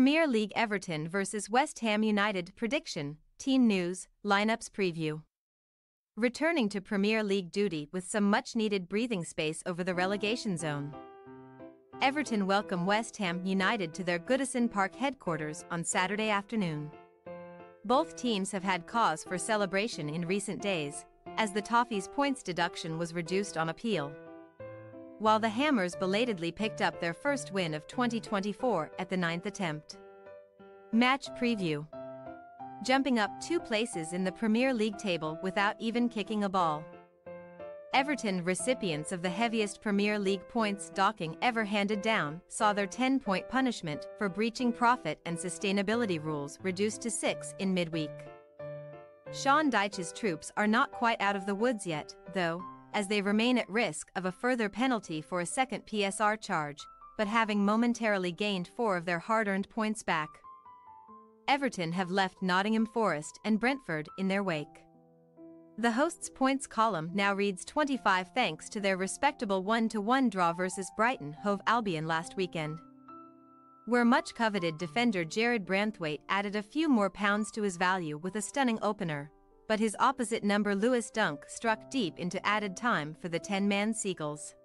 Premier League Everton vs West Ham United prediction, team news, lineups preview. Returning to Premier League duty with some much-needed breathing space over the relegation zone. Everton welcome West Ham United to their Goodison Park headquarters on Saturday afternoon. Both teams have had cause for celebration in recent days, as the Toffees' points deduction was reduced on appeal, while the Hammers belatedly picked up their first win of 2024 at the 9th attempt. Match preview. Jumping up 2 places in the Premier League table without even kicking a ball. Everton, recipients of the heaviest Premier League points docking ever handed down, saw their 10-point punishment for breaching profit and sustainability rules reduced to 6 in midweek. Sean Dyche's troops are not quite out of the woods yet, though, as they remain at risk of a further penalty for a second PSR charge, but having momentarily gained 4 of their hard-earned points back. Everton have left Nottingham Forest and Brentford in their wake. The hosts' points column now reads 25 thanks to their respectable 1-1 draw versus Brighton Hove Albion last weekend, where much-coveted defender Jarrad Branthwaite added a few more pounds to his value with a stunning opener, but his opposite number Lewis Dunk struck deep into added time for the 10-man Seagulls.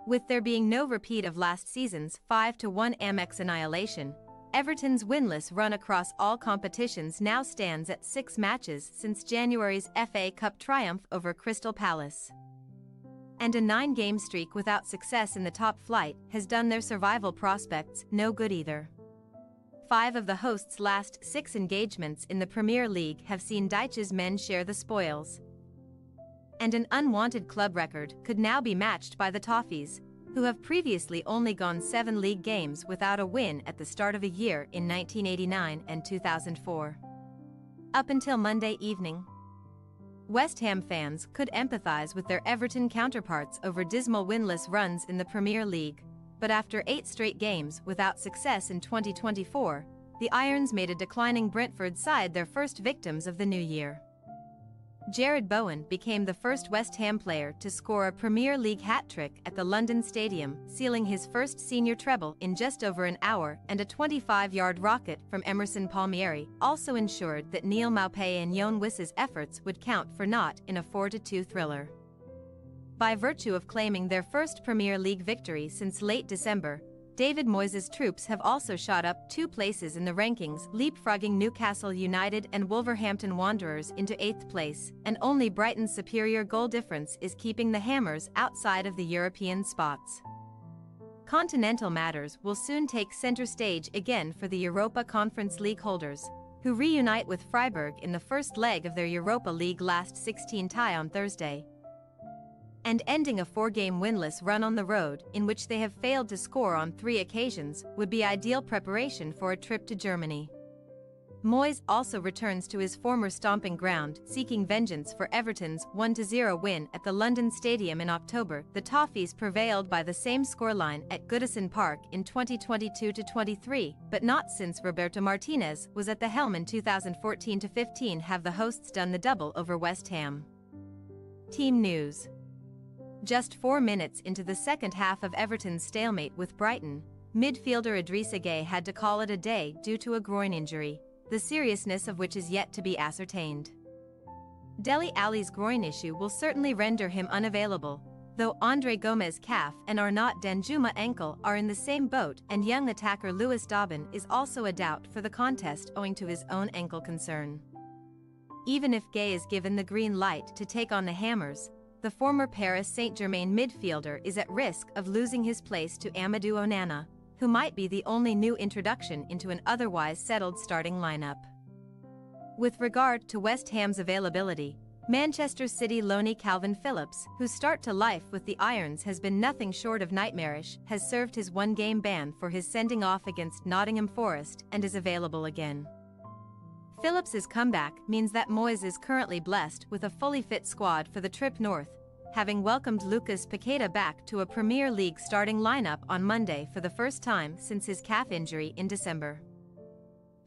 With there being no repeat of last season's 5-1 Amex annihilation, Everton's winless run across all competitions now stands at 6 matches since January's FA Cup triumph over Crystal Palace. And a 9-game streak without success in the top flight has done their survival prospects no good either. 5 of the hosts' last 6 engagements in the Premier League have seen Dyche's men share the spoils. And an unwanted club record could now be matched by the Toffees, who have previously only gone 7 league games without a win at the start of a year in 1989 and 2004. Up until Monday evening, West Ham fans could empathize with their Everton counterparts over dismal winless runs in the Premier League, but after 8 straight games without success in 2024, the Irons made a declining Brentford side their first victims of the new year. Jarrod Bowen became the first West Ham player to score a Premier League hat-trick at the London Stadium, sealing his first senior treble in just over an hour, and a 25-yard rocket from Emerson Palmieri also ensured that Neal Maupay and Yoane Wissa's efforts would count for naught in a 4-2 thriller. By virtue of claiming their first Premier League victory since late December, David Moyes' troops have also shot up 2 places in the rankings, leapfrogging Newcastle United and Wolverhampton Wanderers into 8th place, and only Brighton's superior goal difference is keeping the Hammers outside of the European spots. Continental matters will soon take center stage again for the Europa Conference League holders, who reunite with Freiburg in the first leg of their Europa League last 16 tie on Thursday, and ending a 4-game winless run on the road in which they have failed to score on 3 occasions would be ideal preparation for a trip to Germany. Moyes also returns to his former stomping ground, seeking vengeance for Everton's 1-0 win at the London Stadium in October. The Toffees prevailed by the same scoreline at Goodison Park in 2022-23, but not since Roberto Martinez was at the helm in 2014-15 have the hosts done the double over West Ham. Team news. Just 4 minutes into the second half of Everton's stalemate with Brighton, midfielder Idrissa Gueye had to call it a day due to a groin injury, the seriousness of which is yet to be ascertained. Dele Alli's groin issue will certainly render him unavailable, though Andre Gomez's calf and Arnaut Danjuma ankle are in the same boat, and young attacker Lewis Dobbin is also a doubt for the contest owing to his own ankle concern. Even if Gueye is given the green light to take on the Hammers, the former Paris Saint-Germain midfielder is at risk of losing his place to Amadou Onana, who might be the only new introduction into an otherwise settled starting lineup. With regard to West Ham's availability, Manchester City loanee Calvin Phillips, whose start to life with the Irons has been nothing short of nightmarish, has served his 1-game ban for his sending off against Nottingham Forest and is available again. Phillips's comeback means that Moyes is currently blessed with a fully fit squad for the trip north, having welcomed Lucas Paqueta back to a Premier League starting lineup on Monday for the first time since his calf injury in December.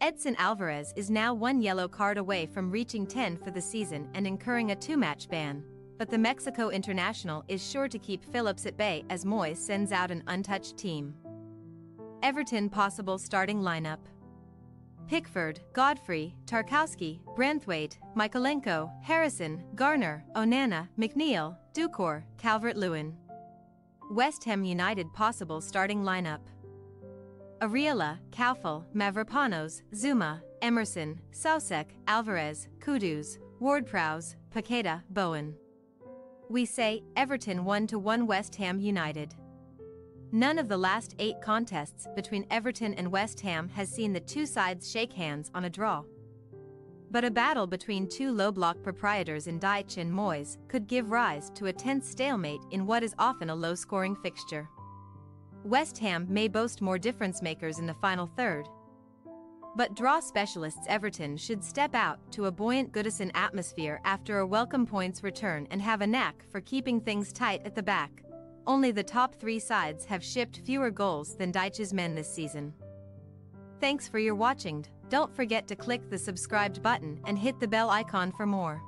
Edson Alvarez is now 1 yellow card away from reaching 10 for the season and incurring a 2-match ban, but the Mexico international is sure to keep Phillips at bay as Moyes sends out an untouched team. Everton possible starting lineup. Pickford, Godfrey, Tarkowski, Branthwaite, Michalenko, Harrison, Garner, Onana, McNeil, Ducour, Calvert-Lewin. West Ham United possible starting lineup. Areola, Kaufel, Mavropanos, Zuma, Emerson, Soucek, Alvarez, Kudus, Ward-Prowse, Paqueta, Bowen. We say, Everton 1-1 West Ham United. None of the last 8 contests between Everton and West Ham has seen the two sides shake hands on a draw. But a battle between two low-block proprietors in Dyche and Moyes could give rise to a tense stalemate in what is often a low-scoring fixture. West Ham may boast more difference-makers in the final third, but draw specialists Everton should step out to a buoyant Goodison atmosphere after a welcome points return and have a knack for keeping things tight at the back. Only the top 3 sides have shipped fewer goals than Dyche's men this season. Thanks for your watching. Don't forget to click the subscribed button and hit the bell icon for more.